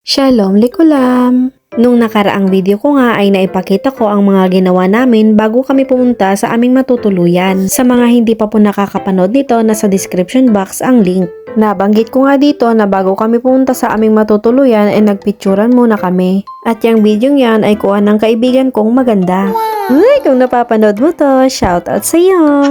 Shalom Likulam! Nung nakaraang video ko nga ay naipakita ko ang mga ginawa namin bago kami pumunta sa aming matutuluyan. Sa mga hindi pa po nakakapanood nito, nasa description box ang link. Nabanggit ko nga dito na bago kami pumunta sa aming matutuluyan ay nagpicturan muna kami. At yung video yan ay kuha ng kaibigan kong maganda. Uy, kung napapanood mo to, shoutout sa iyo!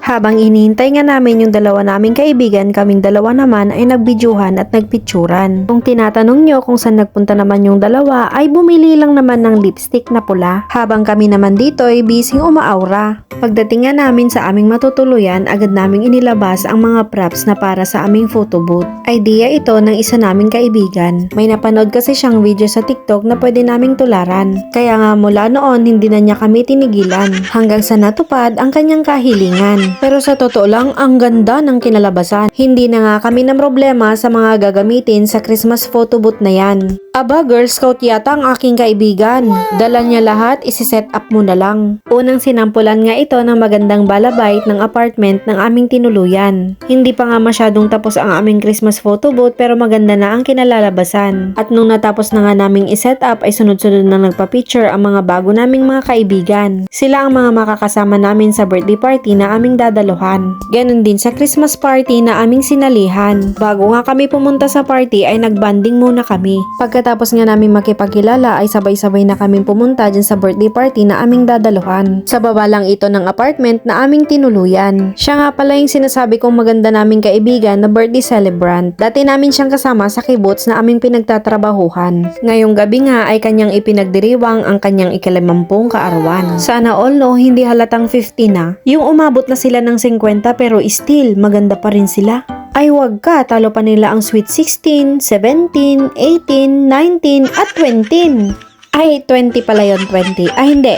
Habang inihintay nga namin yung dalawa naming kaibigan, kaming dalawa naman ay nagbidyuhan at nagpicturan. Kung tinatanong nyo kung saan nagpunta naman yung dalawa, ay bumili lang naman ng lipstick na pula. Habang kami naman dito ay busy umaaura. Pagdating nga namin sa aming matutuluyan, agad naming inilabas ang mga props na para sa aming photo booth. Idea ito ng isa naming kaibigan. May napanood kasi siyang video sa TikTok na pwede naming tularan. Kaya nga mula noon hindi na niya kami tinigilan hanggang sa natupad ang kanyang kahilingan. Pero sa totoo lang, ang ganda ng kinalabasan. Hindi na nga kami ng problema sa mga gagamitin sa Christmas photo booth na yan. Aba, Girl Scout yata ang aking kaibigan. Dala niya lahat, isi-set up mo na lang. Unang sinampulan nga ito ng magandang balabait ng apartment ng aming tinuluyan. Hindi pa nga masyadong tapos ang aming Christmas photo booth pero maganda na ang kinalalabasan. At nung natapos na nga naming i-set up ay sunod-sunod na nagpa-picture ang mga bago naming mga kaibigan. Sila ang mga makakasama namin sa birthday party na aming dadaluhan. Ganon din sa Christmas party na aming sinalihan. Bago nga kami pumunta sa party ay nagbanding muna kami. Pagkatapos nga namin makipagkilala ay sabay-sabay na kaming pumunta dyan sa birthday party na aming dadaluhan. Sa baba lang ito ng apartment na aming tinuluyan. Siya nga pala yung sinasabi kong maganda naming kaibigan na birthday celebrant. Dati namin siyang kasama sa kibbutz na aming pinagtatrabahuhan. Ngayong gabi nga ay kanyang ipinagdiriwang ang kanyang ikalimampung kaarawan. Sana all no, hindi halatang 50 na. Yung umabot na sila ng 50 pero still maganda pa rin sila. Ay wag ka, talo pa nila ang sweet 16, 17, 18, 19 at 20. Ay 20 pala yun, 20. Ay hindi,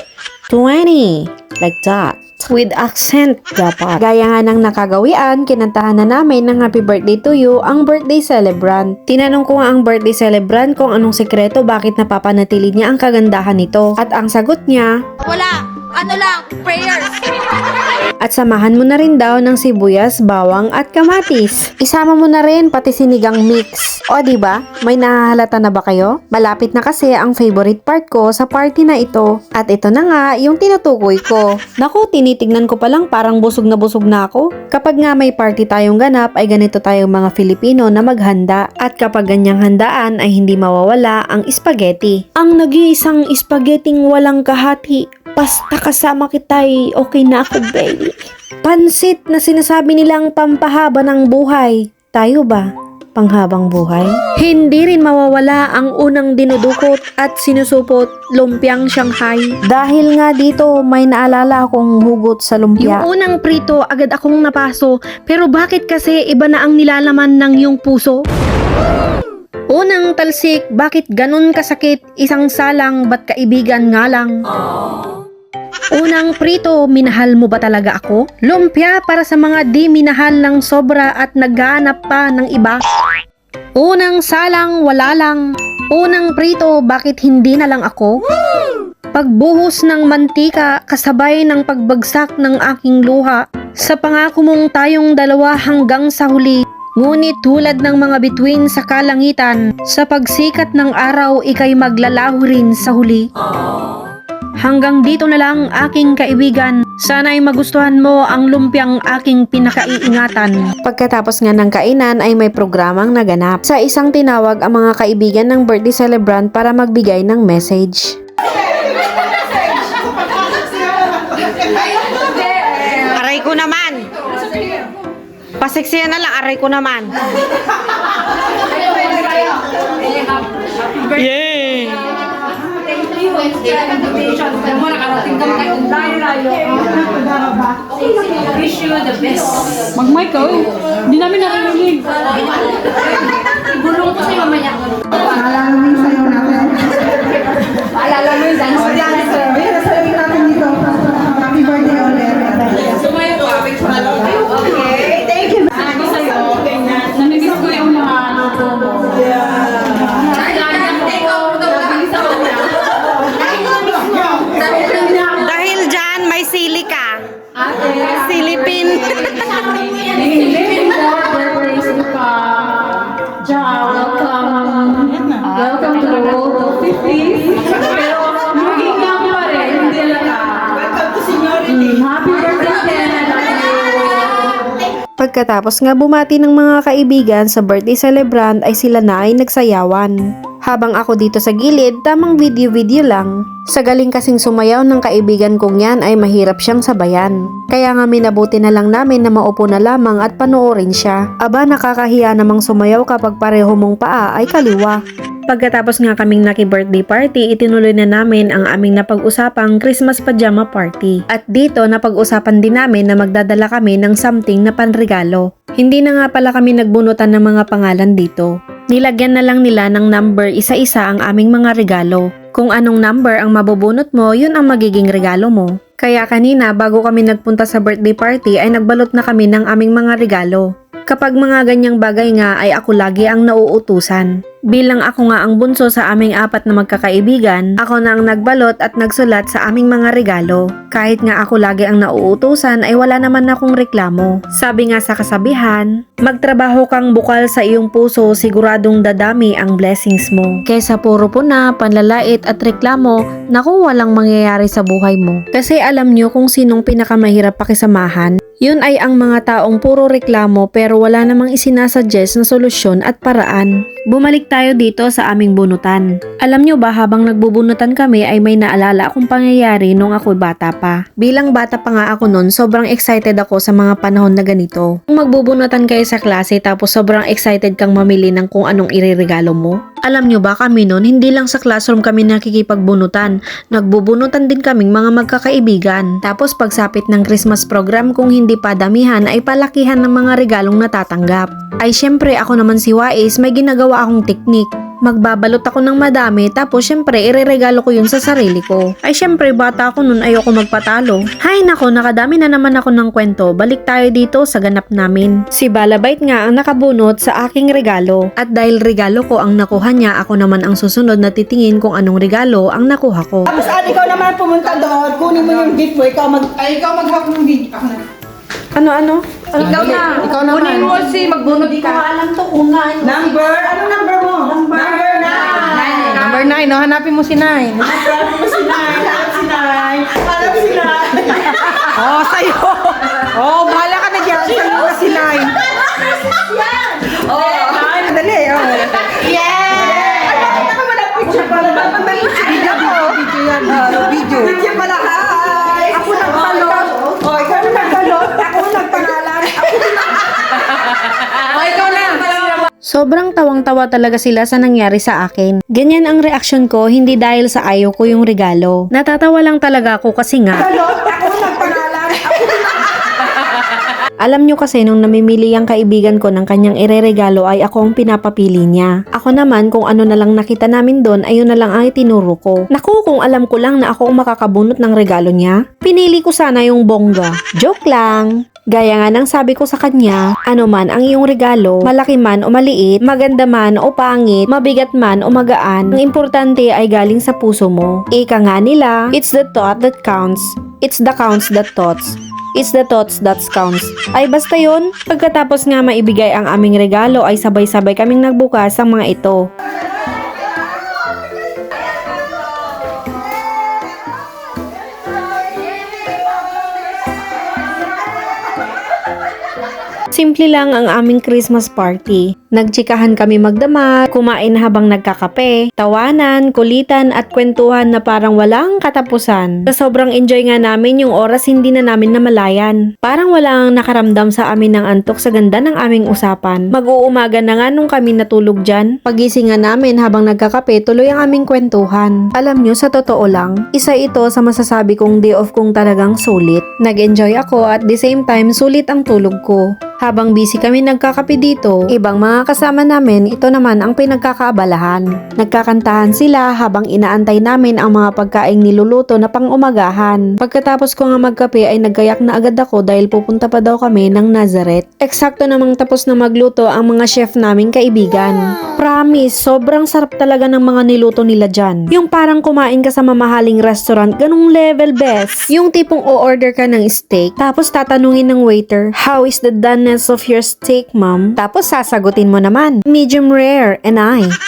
20. Like that. With accent dapat. Gaya nga ng nakagawian, kinantahan na namin ng happy birthday to you ang birthday celebrant. Tinanong ko nga ang birthday celebrant kung anong sekreto bakit napapanatili niya ang kagandahan nito. At ang sagot niya, wala! Ano lang, prayers! at samahan mo na rin daw ng sibuyas, bawang at kamatis. Isama mo na rin pati sinigang mix. O diba? May nahahalata na ba kayo? Malapit na kasi ang favorite part ko sa party na ito. At ito na nga yung tinutukoy ko. Naku, tinitignan ko pa lang parang busog na ako. Kapag nga may party tayong ganap ay ganito tayong mga Filipino na maghanda. At kapag ganyang handaan ay hindi mawawala ang spaghetti. Ang nag-iisang spaghetting walang kahati. Basta kasama kita'y okay na ako, baby. Pansit na sinasabi nilang pampahaba ng buhay. Tayo ba? Panghabang buhay? Hindi rin mawawala ang unang dinudukot at sinusupot, lumpiang Shanghai. Dahil nga dito may naalala akong hugot sa lumpia. Yung unang prito agad akong napaso, pero bakit kasi iba na ang nilalaman ng iyong puso? Unang talsik, bakit ganun kasakit? Isang salang, ba't kaibigan nga lang? Unang prito, minahal mo ba talaga ako? Lumpia para sa mga di minahal ng sobra at naghahanap pa ng iba. Unang salang, wala lang. Unang prito, bakit hindi na lang ako? Pagbuhos ng mantika, kasabay ng pagbagsak ng aking luha. Sa pangako mong tayong dalawa hanggang sa huli. Ngunit tulad ng mga bituin sa kalangitan, sa pagsikat ng araw, ikay maglalaho rin sa huli. Hanggang dito na lang aking kaibigan. Sana'y magustuhan mo ang lumpiang aking pinakaiingatan. Pagkatapos nga ng kainan ay may programang naganap. Sa isang tinawag ang mga kaibigan ng birthday celebrant para magbigay ng message. Aray ko naman. Paseksiyan na lang, aray ko naman. Yay! Wish you the best. Mag-mic ka, eh. Hindi namin narinig. Ibulong ko sa'yo mamaya. Maalala mo yung sayo natin? Maalala mo yung dance? Ayun, nasabi natin dito. Happy birthday ulit. Sumayo ko. Okay, thank you. Ako sa'yo, namimiss ko yung mga luto mo. Dahil dyan, may sili ka. Silipin. Nahihilin mo, birthday ka. Ja, welcome. Pagkatapos nga bumati ng mga kaibigan sa birthday celebrant ay sila na ay nagsayawan. Habang ako dito sa gilid, tamang video-video lang. Sa galing kasing sumayaw ng kaibigan kong yan ay mahirap siyang sabayan. Kaya nga minabuti na lang namin na maupo na lamang at panoorin siya. Aba, nakakahiya namang sumayaw kapag pareho mong paa ay kaliwa. Pagkatapos nga kaming naki-birthday party, itinuloy na namin ang aming napag-usapang Christmas pajama party. At dito napag-usapan din namin na magdadala kami ng something na panregalo. Hindi na nga pala kami nagbunutan ng mga pangalan dito. Nilagyan na lang nila ng number isa-isa ang aming mga regalo. Kung anong number ang mabubunot mo, yun ang magiging regalo mo. Kaya kanina bago kami nagpunta sa birthday party ay nagbalot na kami ng aming mga regalo. Kapag mga ganyang bagay nga ay ako lagi ang nauutusan. Bilang ako nga ang bunso sa aming 4 na magkakaibigan, ako na ang nagbalot at nagsulat sa aming mga regalo. Kahit nga ako lagi ang nauutusan ay wala naman akong reklamo. Sabi nga sa kasabihan, magtrabaho kang bukal sa iyong puso, siguradong dadami ang blessings mo. Kesa puro puna, panlalait at reklamo, naku walang mangyayari sa buhay mo. Kasi alam nyo kung sinong pinakamahirap pakisamahan? Yun ay ang mga taong puro reklamo pero wala namang isinasuggest na solusyon at paraan. Bumalik tayo dito sa aming bunutan. Alam nyo ba habang nagbubunutan kami ay may naalala akong pangyayari nung ako bata pa. Bilang bata pa nga ako noon, sobrang excited ako sa mga panahon na ganito. Kung magbubunutan kayo sa klase tapos sobrang excited kang mamili ng kung anong ireregalo mo. Alam nyo ba kami noon, hindi lang sa classroom kami nakikipagbunutan. Nagbubunutan din kaming mga magkakaibigan. Tapos pagsapit ng Christmas program, kung hindi pa damihan ay palakihan ng mga regalong natatanggap. Ay syempre ako naman si Wais, may ginagawa akong teknik. Magbabalot ako ng madami tapos syempre ireregalo ko yun sa sarili ko. Ay syempre bata ako nun, ayoko magpatalo. Hay nako, nakadami na naman ako ng kwento. Balik tayo dito sa ganap namin. Si Balabait nga ang nakabunot sa aking regalo. At dahil regalo ko ang nakuha niya, ako naman ang susunod na titingin kung anong regalo ang nakuha ko. Tapos ikaw naman pumunta doon, kunin mo yung gift mo, ikaw maghawak ng video. Ako na. Ano? Ikaw na. Ikaw naman. Kunin mo si magbunod ka. Alam to kung number, ano number mo? Number 9. Number 9, no? Hanapin mo si 9. Hanap mo si 9. Hanap si 9. Hanap si 9. Oh, sa'yo. Oh, bahala ka na dyan. Sa'yo na si 9. Dali, oh. Yeah! Ay, bakit ako wala picture para mapagdali si video yan. Video. Video pala, hi! Ako nagbalot. Oh, ikaw na nagbalot. Ako nagpangalan. Ikaw na. Sobrang tawang-tawa talaga sila sa nangyari sa akin. Ganyan ang reaksyon ko, hindi dahil sa ayaw ko yung regalo. Natatawa lang talaga ako kasi nga, Balot, ako nagpangalan. alam nyo kasi nung namimili ang kaibigan ko ng kanyang ireregalo ay ako ang pinapapili niya. Ako naman kung ano na lang nakita namin doon, ayun na lang ang itinuro ko. Naku, kung alam ko lang na ako ang makakabunot ng regalo niya, pinili ko sana yung bongga. Joke lang! Gaya nga ng sabi ko sa kanya, ano man ang iyong regalo, malaki man o maliit, maganda man o pangit, mabigat man o magaan, ang importante ay galing sa puso mo. Ika nga nila, it's the thought that counts. It's the counts that thoughts. It's the thoughts that counts. Ay basta yun, pagkatapos nga maibigay ang aming regalo ay sabay-sabay kaming nagbukas ang mga ito. Simple lang ang aming Christmas party. Nagtsikahan kami magdamag, kumain habang nagkakape, tawanan, kulitan at kwentuhan na parang walang katapusan. Sa sobrang enjoy nga namin yung oras hindi na namin namalayan. Parang walang nakaramdam sa amin ng antok sa ganda ng aming usapan. Mag-uumaga na nga nung kami natulog dyan. Pagising nga namin habang nagkakape, tuloy ang aming kwentuhan. Alam nyo, sa totoo lang, isa ito sa masasabi kong day off kong talagang sulit. Nag-enjoy ako at the same time sulit ang tulog ko. Habang busy kami nagkakape dito, ibang mga kasama namin, ito naman ang pinagkakaabalahan. Nagkakantahan sila habang inaantay namin ang mga pagkaing niluluto na pang-umagahan. Pagkatapos ko nga magkape ay naggayak na agad ako dahil pupunta pa daw kami ng Nazareth. Eksakto namang tapos na magluto ang mga chef naming kaibigan. Promise, sobrang sarap talaga ng mga niluto nila dyan. Yung parang kumain ka sa mamahaling restaurant, ganung level best. Yung tipong o-order ka ng steak, tapos tatanungin ng waiter, how is the doneness of your steak, ma'am? Tapos sasagutin mo naman, medium rare, and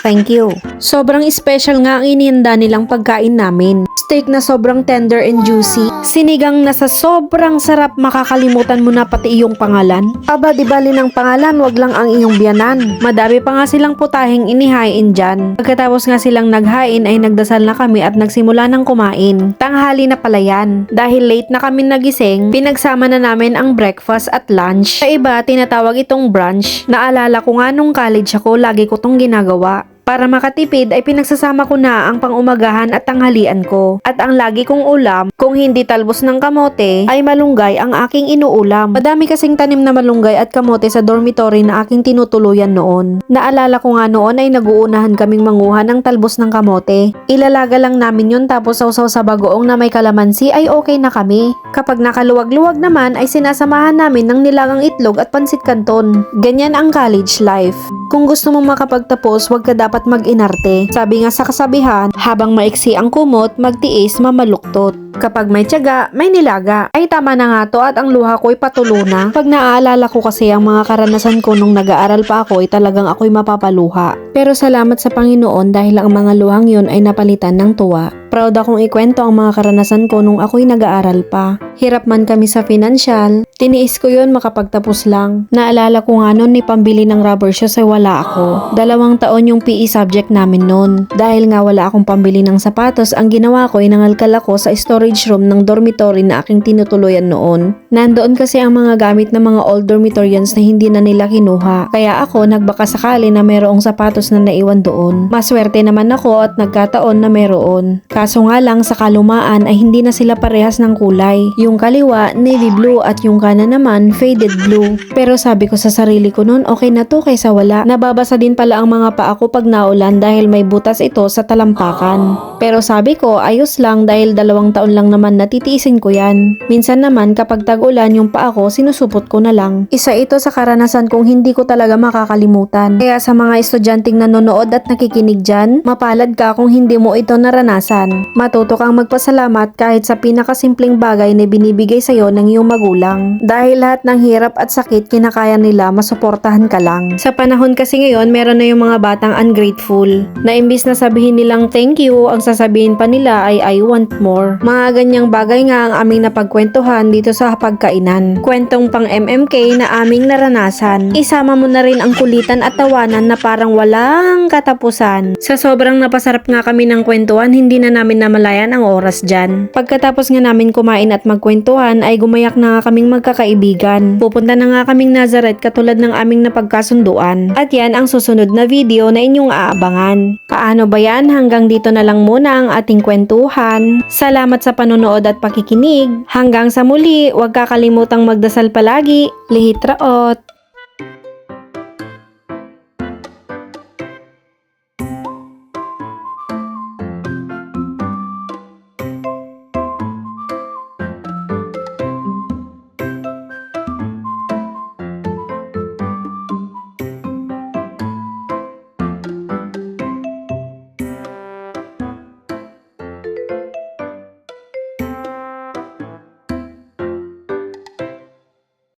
thank you. Sobrang special nga ang inihanda nilang pagkain namin. steak na sobrang tender and juicy, sinigang na sa sobrang sarap makakalimutan mo na pati iyong pangalan. Aba, di bali ng pangalan, wag lang ang iyong biyanan. Madami pa nga silang putahing inihain dyan. Pagkatapos nga silang naghain ay nagdasal na kami at nagsimula ng kumain. Tanghali na pala yan. Dahil late na kami nagising, pinagsama na namin ang breakfast at lunch. Sa iba, tinatawag itong brunch. Naalala ko nga nung college ako, lagi ko tong ginagawa. Para makatipid ay pinagsasama ko na ang pang-umagahan at tanghalian ko. At ang lagi kong ulam, kung hindi talbos ng kamote, ay malunggay ang aking inuulam. Madami kasing tanim na malunggay at kamote sa dormitory na aking tinutuluyan noon. Naalala ko nga noon ay naguunahan kaming manguha ng talbos ng kamote. Ilalaga lang namin yun tapos sausaw sa bagoong na may kalamansi ay okay na kami. Kapag nakaluwag-luwag naman ay sinasamahan namin ng nilagang itlog at pansit canton. Ganyan ang college life. Kung gusto mo makapagtapos, wag ka dapat mag-inarte. Sabi nga sa kasabihan, habang maiksi ang kumot, magtiis, mamaluktot. Kapag may tiyaga, may nilaga. Ay tama na nga to at ang luha ko'y patulo na. Pag naaalala ko kasi ang mga karanasan ko nung nag-aaral pa ako ay talagang ako'y mapapaluha. Pero salamat sa Panginoon dahil ang mga luhang yun ay napalitan ng tuwa. Proud akong ikwento ang mga karanasan ko nung ako'y nag-aaral pa. Hirap man kami sa financial, tiniis ko yun makapagtapos lang. Naalala ko nga noon ni pambili ng rubber shoes ay wala ako. 2 taon yung PE subject namin noon. Dahil nga wala akong pambili ng sapatos, ang ginawa ko ay nangalkal ako sa storage room ng dormitory na aking tinutuluyan noon. Nandoon kasi ang mga gamit ng mga old dormitoryans na hindi na nila kinuha. Kaya ako nagbaka sakali na mayroong sapatos na naiwan doon. Maswerte naman ako at nagkataon na mayroon. Kaso nga lang sa kalumaan ay hindi na sila parehas ng kulay. Yung kaliwa, navy blue at yung kanan naman, faded blue. Pero sabi ko sa sarili ko noon, okay na to kaysa wala. Nababasa din pala ang mga paa ko pag naulan dahil may butas ito sa talampakan. Pero sabi ko, ayos lang dahil 2 taon lang naman natitiisin ko yan. Minsan naman kapag tag-ulan yung paa ko, sinusupot ko na lang. Isa ito sa karanasan kong hindi ko talaga makakalimutan. Kaya sa mga estudyanteng nanonood at nakikinig dyan, mapalad ka kung hindi mo ito naranasan. Matuto kang magpasalamat kahit sa pinakasimpleng bagay na binibigay sa'yo ng iyong magulang. Dahil lahat ng hirap at sakit kinakaya nila, masuportahan ka lang. Sa panahon kasi ngayon, meron na yung mga batang ungrateful. Na imbis na sabihin nilang thank you, ang sasabihin pa nila ay I want more. Mga ganyang bagay nga ang aming napagkwentuhan dito sa pagkainan. Kwentong pang MMK na aming naranasan. Isama mo na rin ang kulitan at tawanan na parang walang katapusan. Sa sobrang napasarap nga kami ng kwentuhan, hindi na namin namalayan ang oras dyan. Pagkatapos nga namin kumain at magkwentuhan ay gumayak na nga kaming magkakaibigan. Pupunta na nga kaming Nazareth katulad ng aming napagkasunduan. At yan ang susunod na video na inyong aabangan. Paano ba yan? Hanggang dito na lang muna ang ating kwentuhan. Salamat sa panonood at pakikinig. Hanggang sa muli, huwag kakalimutang magdasal palagi. Lihit raot!